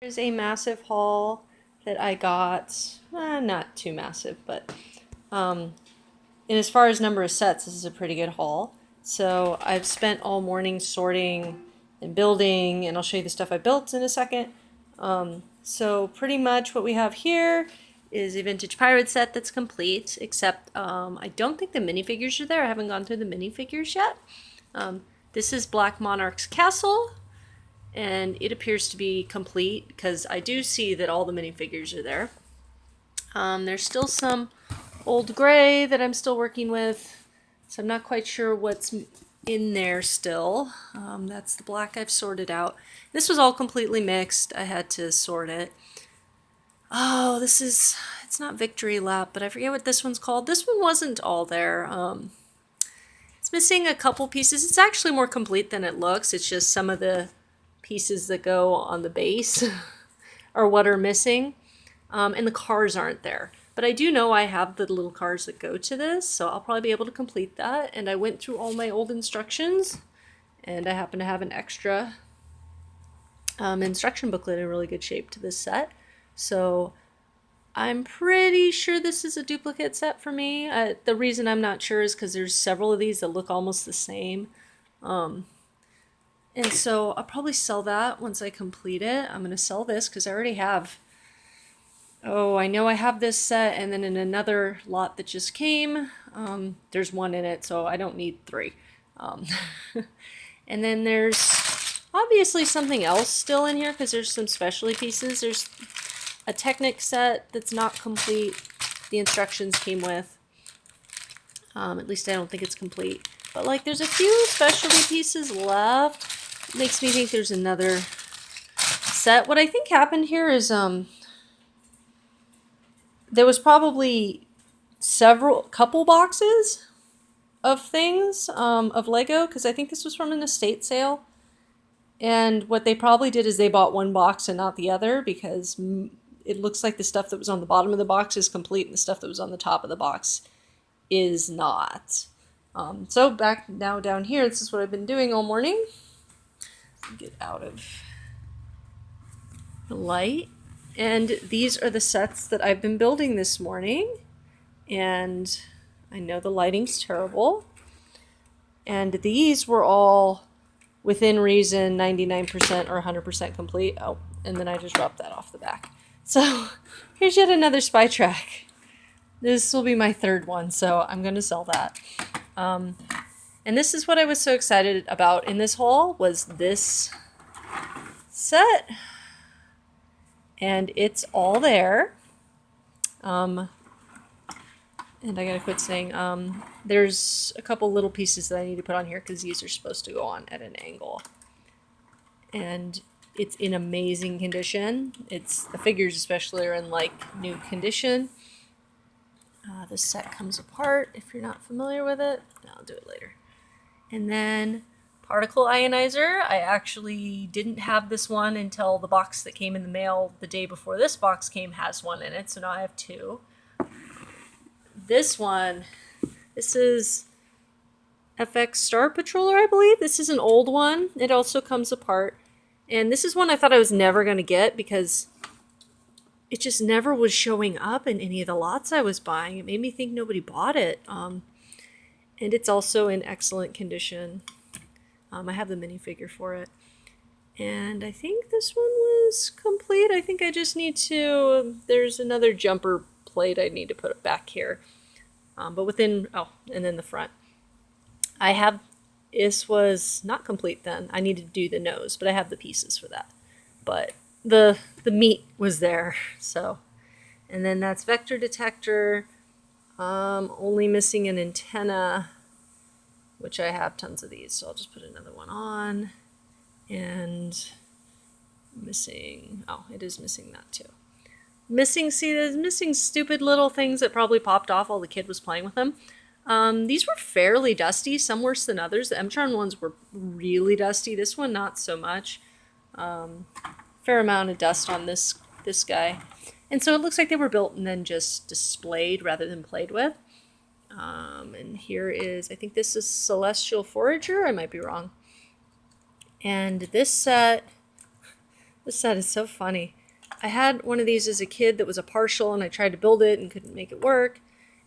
Here's a massive haul that I got, not too massive, but um, and as far as number of sets, this is a pretty good haul. So I've spent all morning sorting and building, and I'll show you the stuff I built in a second. So pretty much what we have here is a vintage pirate set that's complete, except I don't think the minifigures are there. I haven't gone through the minifigures yet. This is Black Monarch's castle, and it appears to be complete because I do see that all the minifigures are there. There's still some old gray that I'm still working with, so I'm not quite sure what's in there still. That's the black I've sorted out. This was all completely mixed. I had to sort it. Oh, it's not Victory Lap, but I forget what this one's called. This one wasn't all there. It's missing a couple pieces. It's actually more complete than it looks. It's just some of the pieces that go on the base are what are missing. And the cars aren't there. But I do know I have the little cars that go to this, so I'll probably be able to complete that. And I went through all my old instructions, and I happen to have an extra instruction booklet in really good shape to this set. So I'm pretty sure this is a duplicate set for me. The reason I'm not sure is because there's several of these that look almost the same. And so I'll probably sell that once I complete it. I'm going to sell this because I already have... Oh, I know I have this set, and then in another lot that just came, there's one in it, so I don't need three. And then there's obviously something else still in here because there's some specialty pieces. There's a Technic set that's not complete. The instructions came with. At least I don't think it's complete. But like there's a few specialty pieces left. It makes me think there's another set. What I think happened here is there was probably couple boxes of things, of Lego, because I think this was from an estate sale. And what they probably did is they bought one box and not the other, because it looks like the stuff that was on the bottom of the box is complete and the stuff that was on the top of the box is not. So back now down here, this is what I've been doing all morning. Get out of the light. And these are the sets that I've been building this morning. And I know the lighting's terrible. And these were all within reason, 99% or 100% complete. Oh, and then I just dropped that off the back. So here's yet another spy track. This will be my third one, so I'm going to sell that. And this is what I was so excited about in this haul, was this set. And it's all there. And I gotta quit saying, there's a couple little pieces that I need to put on here because these are supposed to go on at an angle. And it's in amazing condition. The figures especially are in like new condition. This set comes apart if you're not familiar with it. I'll do it later. And then particle ionizer. I actually didn't have this one until the box that came in the mail the day before this box came has one in it, so now I have two. This one, this is FX Star Patroller, I believe. This is an old one. It also comes apart. And this is one I thought I was never going to get because it just never was showing up in any of the lots I was buying. It made me think nobody bought it. And it's also in excellent condition. I have the minifigure for it. And I think this one was complete. I think I just need to, there's another jumper plate I need to put back here. But within, oh, and then the front. This was not complete then. I needed to do the nose, but I have the pieces for that. But the meat was there, so. And then that's vector detector. Only missing an antenna, which I have tons of these, so I'll just put another one on. And missing, oh, it is missing that too. There's missing stupid little things that probably popped off while the kid was playing with them. These were fairly dusty, some worse than others. The Mtron ones were really dusty. This one, not so much. Fair amount of dust on this guy. And so it looks like they were built and then just displayed rather than played with. And here is, I think this is Celestial Forager. I might be wrong. And this set, This set is so funny. I had one of these as a kid that was a partial, and I tried to build it and couldn't make it work.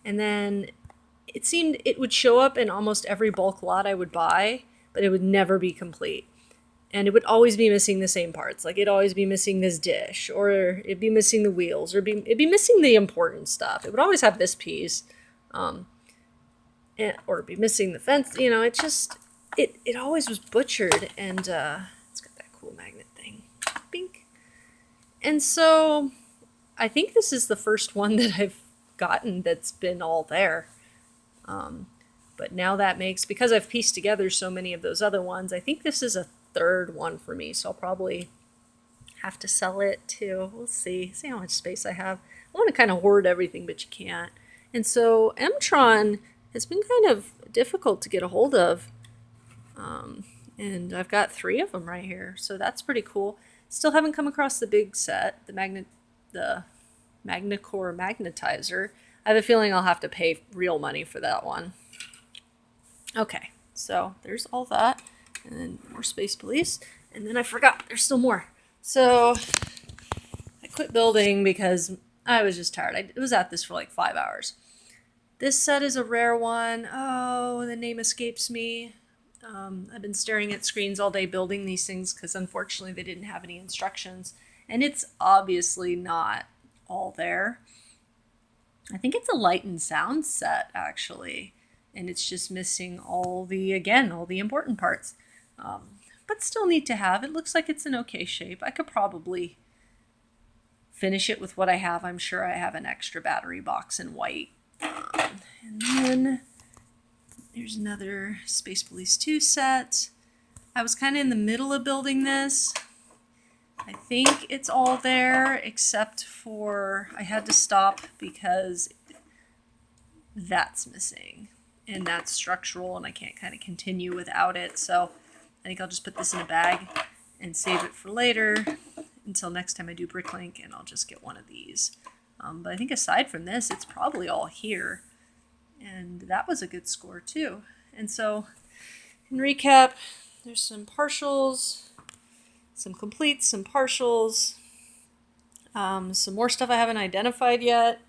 And then it seemed it would show up in almost every bulk lot I would buy, but it would never be complete. And it would always be missing the same parts. Like, it'd always be missing this dish, or it'd be missing the wheels, or it'd be missing the important stuff. It would always have this piece, or it'd be missing the fence. You know, it always was butchered, and it's got that cool magnet thing. Bink. And so I think this is the first one that I've gotten that's been all there. But now that makes, because I've pieced together so many of those other ones, I think this is a third one for me. So I'll probably have to sell it too. We'll see how much space I have. I want to kind of hoard everything, but you can't. And so Mtron has been kind of difficult to get a hold of. And I've got 3 of them right here. So that's pretty cool. Still haven't come across the big set, the Magnacore magnetizer. I have a feeling I'll have to pay real money for that one. Okay, so there's all that. And then more Space Police. And then I forgot, there's still more. So I quit building because I was just tired. I was at this for like 5 hours. This set is a rare one. Oh, the name escapes me. I've been staring at screens all day building these things because unfortunately they didn't have any instructions. And it's obviously not all there. I think it's a light and sound set, actually. And it's just missing all the important parts. But still neat to have. It looks like it's in okay shape. I could probably finish it with what I have. I'm sure I have an extra battery box in white. And then there's another Space Police 2 set. I was kind of in the middle of building this. I think it's all there except for I had to stop because that's missing. And that's structural and I can't kind of continue without it. So I think I'll just put this in a bag and save it for later until next time I do Bricklink, and I'll just get one of these. But I think aside from this, it's probably all here. And that was a good score too. And so in recap, there's some partials, some completes, some partials, some more stuff I haven't identified yet,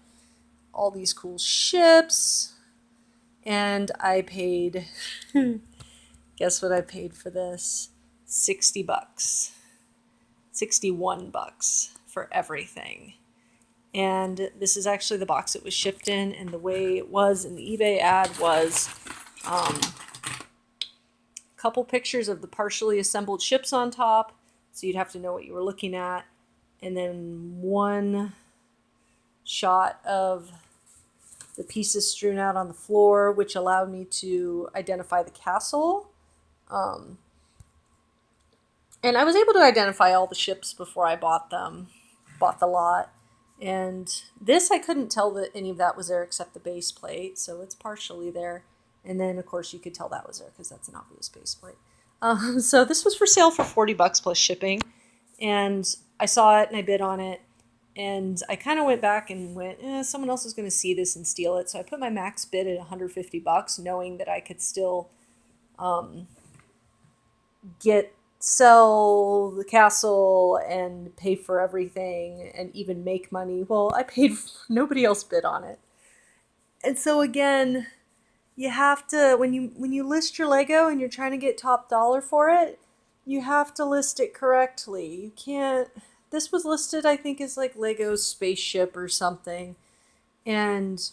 all these cool ships, and I paid, guess what I paid for this? $60. $61 for everything. And this is actually the box it was shipped in, and the way it was in the eBay ad was a couple pictures of the partially assembled ships on top, so you'd have to know what you were looking at, and then one shot of the pieces strewn out on the floor, which allowed me to identify the castle. And I was able to identify all the ships before I bought the lot. And this, I couldn't tell that any of that was there except the base plate, so it's partially there. And then, of course, you could tell that was there because that's an obvious base plate. So this was for sale for $40 plus shipping. And I saw it and I bid on it. And I kind of went back and went, someone else is going to see this and steal it. So I put my max bid at $150, knowing that I could still sell the castle and pay for everything and even make money. Well, nobody else bid on it. And so again, you have to, when you list your Lego and you're trying to get top dollar for it, you have to list it correctly. You can't, this was listed, I think, as like Lego's spaceship or something. And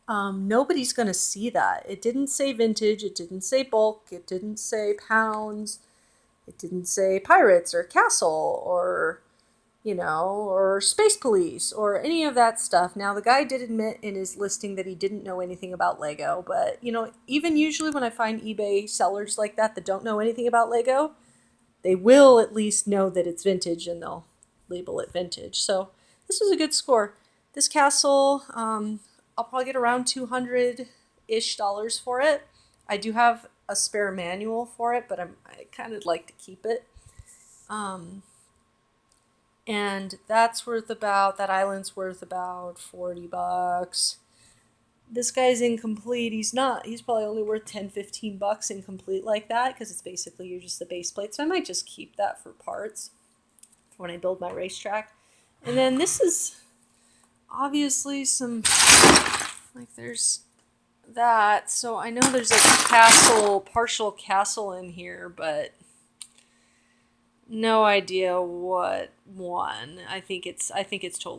nobody's going to see that. It didn't say vintage. It didn't say bulk. It didn't say pounds. It didn't say pirates or castle or, or Space Police or any of that stuff. Now, the guy did admit in his listing that he didn't know anything about Lego. But, even usually when I find eBay sellers like that don't know anything about Lego, they will at least know that it's vintage and they'll label it vintage. So this was a good score. This castle, I'll probably get around $200-ish for it. I do have a spare manual for it, but I kind of like to keep it. And that island's worth about $40. This guy's incomplete. He's probably only worth $10-15 incomplete like that, because it's basically you're just the base plate. So I might just keep that for parts. when I build my racetrack. And then this is obviously some, like there's that. So I know there's like a castle, partial castle in here, but no idea what one. I think it's totally